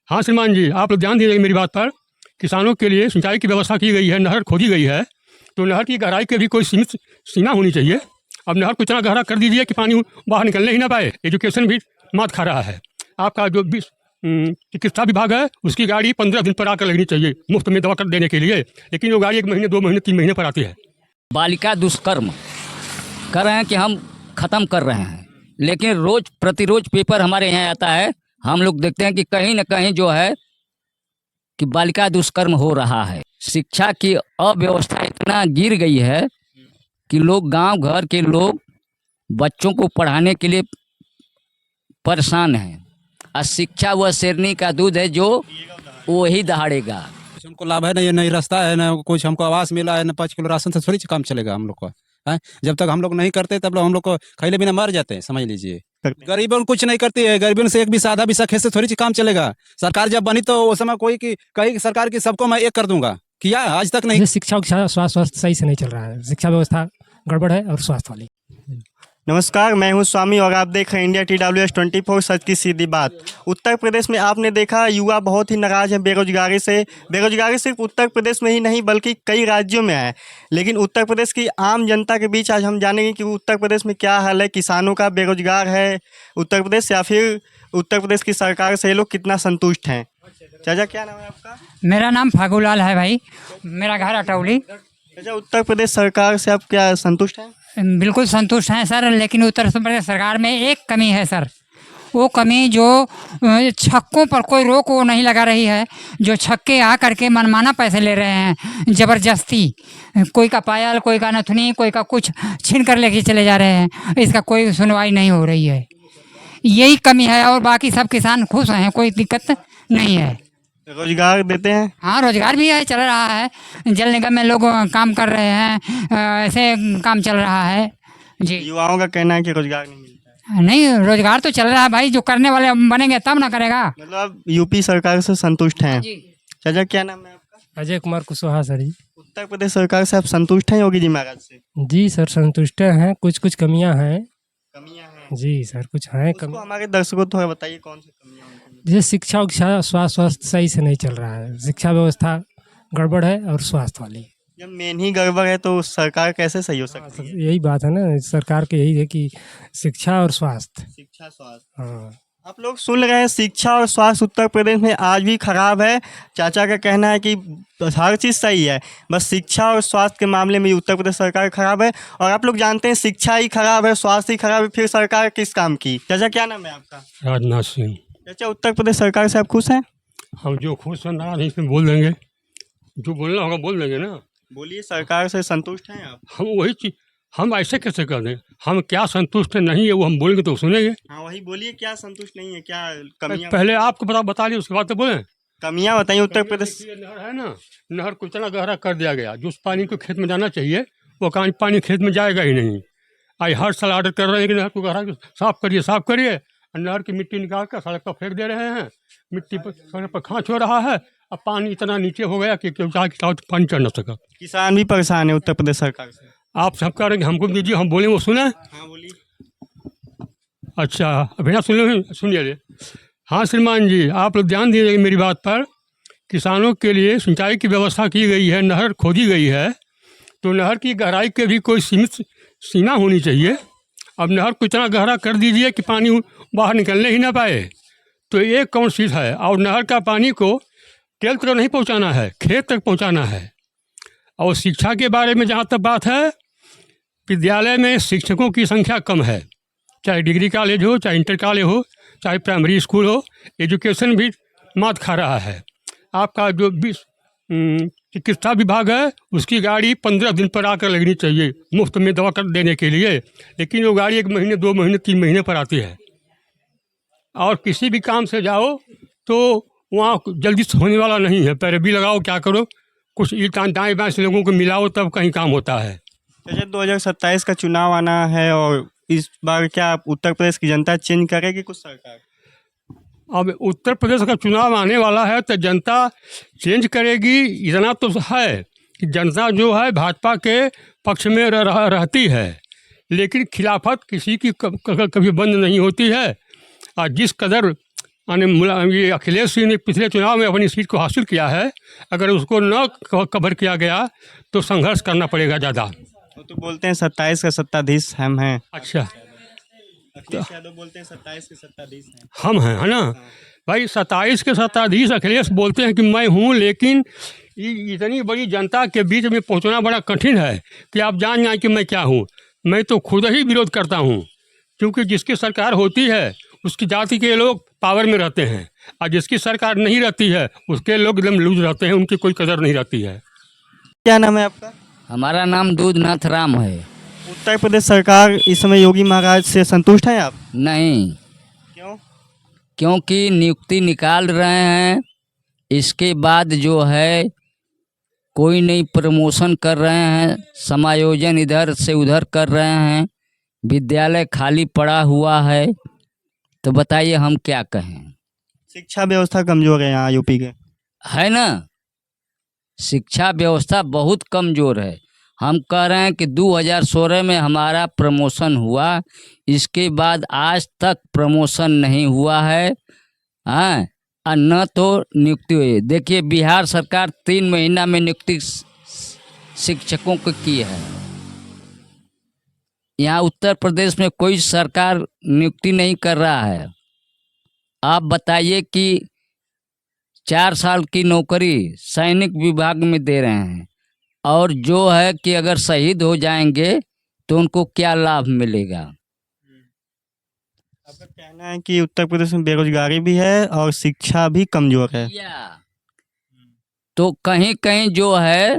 हाँ श्रीमान जी, आप लोग ध्यान दीजिएगा मेरी बात पर। किसानों के लिए सिंचाई की व्यवस्था की गई है, नहर खोदी गई है, तो नहर की गहराई की भी कोई सीमित सीमा होनी चाहिए। अब नहर को इतना गहरा कर दीजिए कि पानी बाहर निकलने ही ना पाए। एजुकेशन भी मात खा रहा है। आपका जो चिकित्सा विभाग है उसकी गाड़ी 15 दिन पर आकर लगनी चाहिए मुफ्त में दवा कर देने के लिए, लेकिन वो गाड़ी 1 महीने 2 महीने 3 महीने पर आती है। बालिका दुष्कर्म कर रहे हैं कि हम ख़त्म कर रहे हैं, लेकिन रोज प्रतिरोज पेपर हमारे यहाँ आता है, हम लोग देखते हैं कि कहीं न कहीं जो है कि बालिका दुष्कर्म हो रहा है। शिक्षा की अव्यवस्था इतना गिर गई है कि लोग गांव घर के लोग बच्चों को पढ़ाने के लिए परेशान हैं। और शिक्षा वह शेरनी का दूध है जो वो ही दहाड़ेगा। हमको लाभ है ना, ये नई रास्ता है ना, कुछ हमको आवास मिला है ना, 5 किलो राशन से थोड़ी काम चलेगा हम लोग को है। जब तक हम लोग नहीं करते तब हम लोग को खैले बिना मर जाते हैं, समझ लीजिए। गरीबों को कुछ नहीं करती है, गरीबों से एक भी साधा भी सखे से थोड़ी काम चलेगा। सरकार जब बनी तो उस समय कोई की कई सरकार की सबको मैं एक कर दूंगा, किया आज तक नहीं। शिक्षा स्वास्थ्य सही से नहीं चल रहा है, शिक्षा व्यवस्था गड़बड़ है और स्वास्थ्य वाली। नमस्कार, मैं हूं स्वामी और आप देख रहे हैं इंडिया TWS 24 सच की सीधी बात। उत्तर प्रदेश में आपने देखा युवा बहुत ही नाराज है बेरोजगारी से। बेरोजगारी सिर्फ उत्तर प्रदेश में ही नहीं बल्कि कई राज्यों में है, लेकिन उत्तर प्रदेश की आम जनता के बीच आज हम जानेंगे कि उत्तर प्रदेश में क्या हाल है। किसानों का बेरोजगार है उत्तर प्रदेश या फिर उत्तर प्रदेश की सरकार से लोग कितना संतुष्ट हैं। चाचा क्या नाम है आपका? मेरा नाम फागूलाल है भाई, मेरा घर अटौली। चाचा उत्तर प्रदेश सरकार से आप क्या संतुष्ट हैं? बिल्कुल संतुष्ट हैं सर, लेकिन उत्तर प्रदेश सरकार में एक कमी है सर। वो कमी जो छक्कों पर कोई रोक वो नहीं लगा रही है। जो छक्के आ करके मनमाना पैसे ले रहे हैं ज़बरदस्ती, कोई का पायल, कोई का नथुनी, कोई का कुछ छीन कर लेके चले जा रहे हैं, इसका कोई सुनवाई नहीं हो रही है। यही कमी है और बाकी सब किसान खुश हैं, कोई दिक्कत नहीं है। रोजगार देते हैं? हाँ, रोजगार भी है, चल रहा है। जल निगम में लोग काम कर रहे हैं, ऐसे काम चल रहा है जी। युवाओं का कहना है कि रोजगार नहीं मिलता है। नहीं, रोजगार तो चल रहा है भाई, जो करने वाले बनेंगे तब ना करेगा। मतलब यूपी सरकार से संतुष्ट हैं? चाचा क्या नाम है आपका? अजय कुमार कुशवाहा सर जी। उत्तर प्रदेश सरकार से आप संतुष्ट हैं योगी जी महाराज से? जी सर संतुष्ट हैं, कुछ कुछ कमियां हैं। कमियां हैं जी सर, कुछ हैं उसको हमारे दर्शकों को थोड़ा बताइए कौन सी कमियां हैं। जैसे शिक्षा स्वास्थ्य सही से नहीं चल रहा है, शिक्षा व्यवस्था गड़बड़ है और स्वास्थ्य वाली। जब मेन ही गड़बड़ है तो सरकार कैसे सही हो सकती है? यही बात है ना, सरकार के यही है कि शिक्षा और स्वास्थ्य। शिक्षा स्वास्थ्य, हाँ। आप लोग सुन रहे हैं, शिक्षा और स्वास्थ्य उत्तर प्रदेश में आज भी खराब है। चाचा का कहना है कि हर चीज़ सही है, बस शिक्षा और स्वास्थ्य के मामले में उत्तर प्रदेश सरकार खराब है। और आप लोग जानते हैं शिक्षा ही खराब है, स्वास्थ्य ही खराब है, फिर सरकार किस काम की? चाचा क्या नाम है आपका? राजनाथ सिंह। चाचा उत्तर प्रदेश सरकार से आप खुश हैं? हम जो खुश हैं ना इसमें बोल देंगे, जो बोलना होगा बोल देंगे ना। बोलिए, सरकार से संतुष्ट हैं आप? हम वही चीज, हम ऐसे कैसे कर दें? हम क्या संतुष्ट नहीं है वो हम बोलेंगे तो सुनेंगे। हाँ वही बोलिए, क्या संतुष्ट नहीं है, क्या कमियां? पहले आपको बता लिए उसके बाद तो बोलें। कमियां बताइए उत्तर प्रदेश। नहर है ना, नहर को इतना गहरा कर दिया गया, जो उस पानी को खेत में जाना चाहिए वो पानी खेत में जाएगा ही नहीं। आई हर साल ऑर्डर कर रहे हैं कि नहर को गहरा साफ करिए। नहर की मिट्टी निकाल कर सड़क पर फेंक दे रहे हैं, मिट्टी पर सड़क पर खाँच हो रहा है। अब पानी इतना नीचे हो गया कि पानी चढ़ न सका। किसान भी परेशान है उत्तर प्रदेश सरकार से। आप सब करेंगे, हमको दीजिए, हम बोलें वो सुने। हाँ बोलिए। अच्छा अभी सुनिए। हाँ श्रीमान जी, आप लोग ध्यान दीजिएगा मेरी बात पर। किसानों के लिए सिंचाई की व्यवस्था की गई है, नहर खोदी गई है, तो नहर की गहराई के भी कोई सीमित सीमा होनी चाहिए। अब नहर को इतना गहरा कर दीजिए कि पानी बाहर निकलने ही ना पाए, तो ये कौन चीज़ है? और नहर का पानी को टेल तक नहीं पहुंचाना है, खेत तक पहुंचाना है। और शिक्षा के बारे में जहाँ तक बात है, विद्यालय में शिक्षकों की संख्या कम है, चाहे डिग्री कॉलेज हो, चाहे इंटर कॉलेज हो, चाहे प्राइमरी स्कूल हो, एजुकेशन भी मात खा रहा है। आपका जो चिकित्सा विभाग है उसकी गाड़ी 15 दिन पर आकर लगनी चाहिए मुफ्त में दवा कर देने के लिए, लेकिन वो गाड़ी 1 महीने 2 महीने 3 महीने पर आती है। और किसी भी काम से जाओ तो वहाँ जल्दी से होने वाला नहीं है, पैरवी लगाओ, क्या करो, कुछ दाएँ बाएँ से लोगों को मिलाओ तब कहीं काम होता है। जैसे 2027 का चुनाव आना है और इस बार क्या उत्तर प्रदेश की जनता चेंज करेगी कुछ सरकार? अब उत्तर प्रदेश का चुनाव आने वाला है तो जनता चेंज करेगी, इतना तो है कि जनता जो है भाजपा के पक्ष में रहती है, लेकिन खिलाफत किसी की कभी बंद नहीं होती है। और जिस कदर ये अखिलेश सिंह ने पिछले चुनाव में अपनी सीट को हासिल किया है, अगर उसको न कवर किया गया तो संघर्ष करना पड़ेगा ज़्यादा। वो तो बोलते हैं 27 का सत्ताधीश हम हैं। अच्छा, अखिलेश यादव बोलते हैं 27 के सत्ताधीश हैं। हम हैं, है ना भाई। 27 के सत्ताधीश अखिलेश बोलते हैं कि मैं हूँ, लेकिन इतनी बड़ी जनता के बीच में पहुँचना बड़ा कठिन है कि आप जान जाएं कि मैं क्या हूँ। मैं तो खुद ही विरोध करता हूँ, क्योंकि जिसकी सरकार होती है उसकी जाति के लोग पावर में रहते हैं, और जिसकी सरकार नहीं रहती है उसके लोग एकदम लूज रहते हैं, उनकी कोई कदर नहीं रहती है। क्या नाम है आपका? हमारा नाम दूधनाथ राम है। उत्तर प्रदेश सरकार इस समय योगी महाराज से संतुष्ट हैं आप? नहीं, क्यों? क्योंकि नियुक्ति निकाल रहे हैं, इसके बाद जो है कोई नहीं प्रमोशन कर रहे हैं, समायोजन इधर से उधर कर रहे हैं, विद्यालय खाली पड़ा हुआ है, तो बताइए हम क्या कहें। शिक्षा व्यवस्था कमजोर है यहाँ यूपी के, है ना, शिक्षा व्यवस्था बहुत कमज़ोर है। हम कह रहे हैं कि 2016 में हमारा प्रमोशन हुआ, इसके बाद आज तक प्रमोशन नहीं हुआ है। हाँ, और न तो नियुक्ति हुई। देखिए बिहार सरकार 3 महीना में नियुक्ति शिक्षकों को की है। यहाँ उत्तर प्रदेश में कोई सरकार नियुक्ति नहीं कर रहा है। आप बताइए कि 4 साल की नौकरी सैनिक विभाग में दे रहे हैं, और जो है कि अगर शहीद हो जाएंगे तो उनको क्या लाभ मिलेगा। आपका कहना है कि उत्तर प्रदेश में बेरोजगारी भी है और शिक्षा भी कमजोर है। तो कहीं कहीं जो है,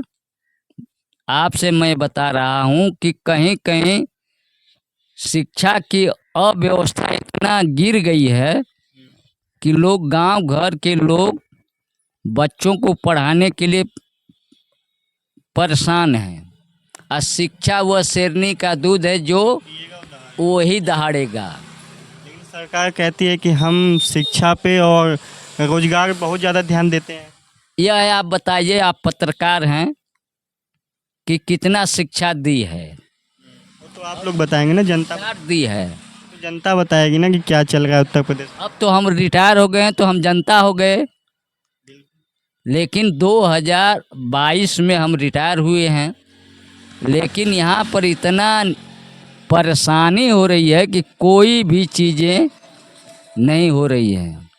आपसे मैं बता रहा हूँ कि कहीं कहीं शिक्षा की अव्यवस्था इतना गिर गई है कि लोग गांव घर के लोग बच्चों को पढ़ाने के लिए परेशान हैं। और शिक्षा वह शेरनी का दूध है जो वही दहाड़ेगा। लेकिन सरकार कहती है कि हम शिक्षा पे और रोजगार पे बहुत ज़्यादा ध्यान देते हैं। यह है, आप बताइए, आप पत्रकार हैं, कि कितना शिक्षा दी है। वो तो आप लोग बताएंगे ना, जनता क्या दी है। तो जनता बताएगी ना कि क्या चल रहा है उत्तर प्रदेश में। अब तो हम रिटायर हो गए हैं तो हम जनता हो गए, लेकिन 2022 में हम रिटायर हुए हैं, लेकिन यहाँ पर इतना परेशानी हो रही है कि कोई भी चीज़ें नहीं हो रही हैं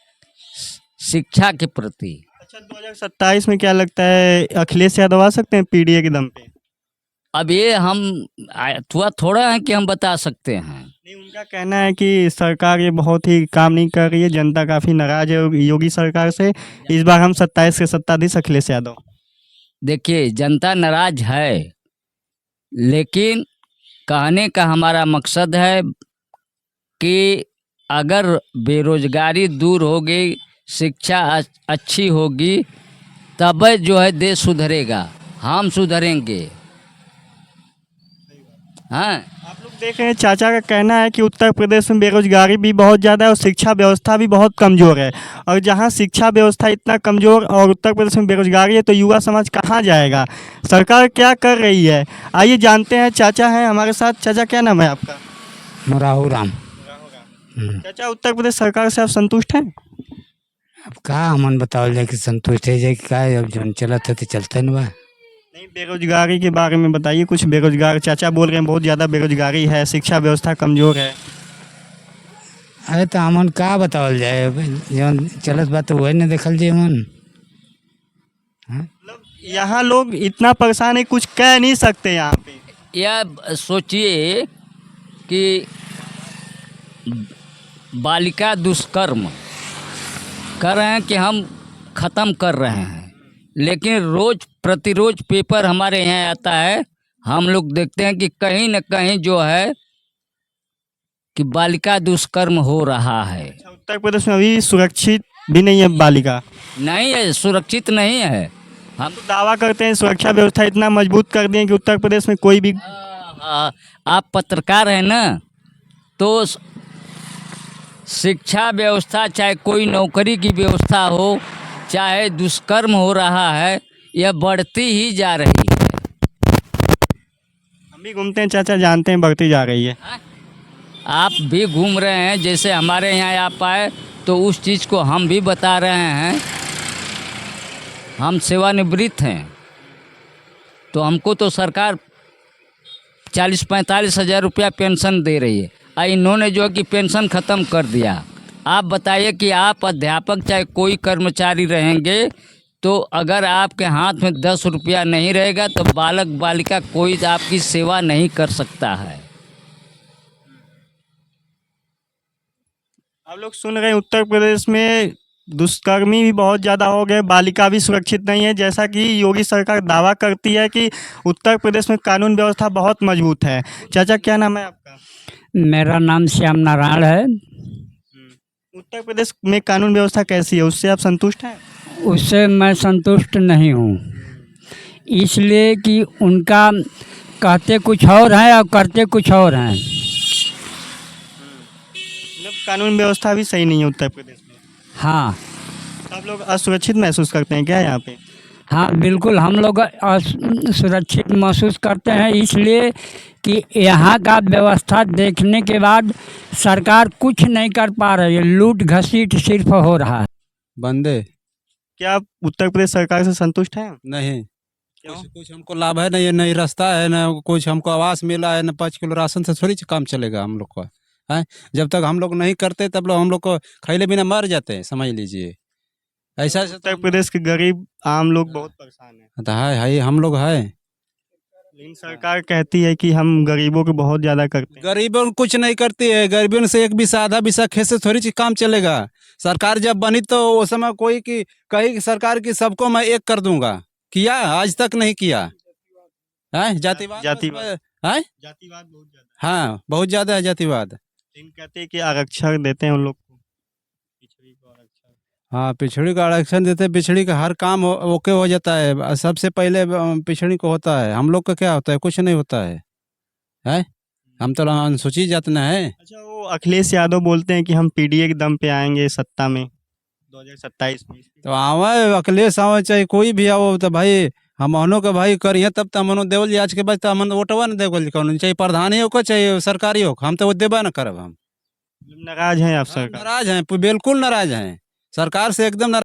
शिक्षा के प्रति। अच्छा, 2027 में क्या लगता है अखिलेश यादव आ सकते हैं पीडीए के दम पे? अब ये हम थोड़ा है कि हम बता सकते हैं। नहीं, उनका कहना है कि सरकार ये बहुत ही काम नहीं कर रही है, जनता काफ़ी नाराज है योगी सरकार से, इस बार हम 27 के सत्ताधीश अखिलेश यादव। देखिए जनता नाराज है, लेकिन कहने का हमारा मकसद है कि अगर बेरोजगारी दूर होगी, शिक्षा अच्छी होगी, तब जो है देश सुधरेगा, हम सुधरेंगे। हाँ, आप लोग देख रहे हैं, चाचा का कहना है कि उत्तर प्रदेश में बेरोजगारी भी बहुत ज़्यादा है और शिक्षा व्यवस्था भी बहुत कमज़ोर है, और जहां शिक्षा व्यवस्था इतना कमज़ोर और उत्तर प्रदेश में बेरोजगारी है तो युवा समाज कहां जाएगा? सरकार क्या कर रही है, आइए जानते हैं। चाचा हैं हमारे साथ। चाचा, क्या नाम है आपका? राहु राम। चाचा, उत्तर प्रदेश सरकार से आप संतुष्ट हैं? अब का हमन बताओ जाए कि संतुष्ट है जाए कि का, अब जो चलत है तो चलते न बा। नहीं, बेरोजगारी के बारे में बताइए कुछ। बेरोजगार चाचा बोल रहे हैं बहुत ज़्यादा बेरोजगारी है, शिक्षा व्यवस्था कमज़ोर है। अरे तो हमन का बताओ जाए, जो चलत बा तो वही न देखल जाए हमन। यहाँ लोग इतना परेशान है, कुछ कह नहीं सकते यहाँ पे। यह सोचिए कि बालिका दुष्कर्म कर रहे हैं कि हम ख़त्म कर रहे हैं, लेकिन रोज़ प्रतिरोज पेपर हमारे यहाँ आता है, हम लोग देखते हैं कि कहीं न कहीं जो है कि बालिका दुष्कर्म हो रहा है। उत्तर प्रदेश में अभी सुरक्षित भी नहीं है बालिका? नहीं है, सुरक्षित नहीं है। हम तो दावा करते हैं सुरक्षा व्यवस्था इतना मजबूत कर दिए कि उत्तर प्रदेश में कोई भी। आप पत्रकार हैं ना, तो शिक्षा व्यवस्था, चाहे कोई नौकरी की व्यवस्था हो, चाहे दुष्कर्म हो रहा है, यह बढ़ती ही जा रही है। हम भी घूमते हैं चाचा, जानते हैं बढ़ती जा रही है। आप भी घूम रहे हैं, जैसे हमारे यहाँ आप आए तो उस चीज़ को हम भी बता रहे हैं। हम सेवानिवृत्त हैं, तो हमको तो सरकार 40-45 हज़ार रुपया पेंशन दे रही है, और इन्होंने जो है कि पेंशन ख़त्म कर दिया। आप बताइए कि आप अध्यापक चाहे कोई कर्मचारी रहेंगे, तो अगर आपके हाथ में 10 रुपया नहीं रहेगा तो बालक बालिका कोई आपकी सेवा नहीं कर सकता है। आप लोग सुन रहे हैं उत्तर प्रदेश में दुष्कर्मी भी बहुत ज़्यादा हो गए, बालिका भी सुरक्षित नहीं है। जैसा कि योगी सरकार दावा करती है कि उत्तर प्रदेश में कानून व्यवस्था बहुत मजबूत है। चाचा क्या नाम है आपका? मेरा नाम श्याम नारायण है। उत्तर प्रदेश में कानून व्यवस्था कैसी है, उससे आप संतुष्ट हैं? उससे मैं संतुष्ट नहीं हूँ, इसलिए कि उनका कहते कुछ और हैं और करते कुछ और हैं। मतलब कानून व्यवस्था भी सही नहीं है उत्तर प्रदेश में। हाँ आप लोग असुरक्षित महसूस करते हैं क्या यहाँ पे? हाँ, बिल्कुल हम लोग सुरक्षित महसूस करते हैं, इसलिए कि यहाँ का व्यवस्था देखने के बाद सरकार कुछ नहीं कर पा रही है, लूट घसीट सिर्फ हो रहा है। बंदे क्या आप उत्तर प्रदेश सरकार से संतुष्ट हैं? नहीं, कुछ हमको लाभ है नहीं, नहीं रास्ता है ना, कुछ हमको आवास मिला है ना, 5 किलो राशन से थोड़ी काम चलेगा हम लोग का। है जब तक हम लोग नहीं करते तब लोग हम लोग को खैले बिना मर जाते हैं, समझ लीजिए। ऐसा उत्तर प्रदेश के गरीब आम लोग बहुत परेशान हैं। तो है हम लोग है। लेकिन सरकार कहती है कि हम गरीबों को बहुत ज़्यादा करते हैं। गरीबों को कुछ नहीं करती है, गरीबों से एक बीसा आधा बीसा खेत से थोड़ी चीज काम चलेगा। सरकार जब बनी तो उस समय कोई की कही सरकार की सबको मैं एक कर दूंगा, किया? आज तक नहीं किया है। जातिवाद है, जातिवाद बहुत ज़्यादा। हाँ बहुत ज्यादा है जातिवाद। लेकिन कहते हैं कि आरक्षण देते हैं उन लोग को, पिछड़ी को आरक्षण। हाँ, पिछड़ी का आरक्षण देते, पिछड़ी का हर काम ओके हो जाता है। सबसे पहले पिछड़ी को होता है, हम लोग का क्या होता है? कुछ नहीं होता है? हम तो अनुसूचित जाति ना है। अच्छा, वो अखिलेश यादव बोलते हैं कि हम पीडीए के दम पे आएंगे सत्ता में 2027 में। तो आवे अखिलेश आवे चाहे कोई भी आओ, तो भाई हम अनो के भाई करिए तब तो हमनो देवल आज के बाद तो हम वोटवा न देवल कौन, चाहे प्रधानी हो को चाहे सरकारी हो, हम तो वो देबा न करब। हम नाराज हैं आप सरकार? नाराज हैं, बिल्कुल नाराज हैं सरकार से, एकदम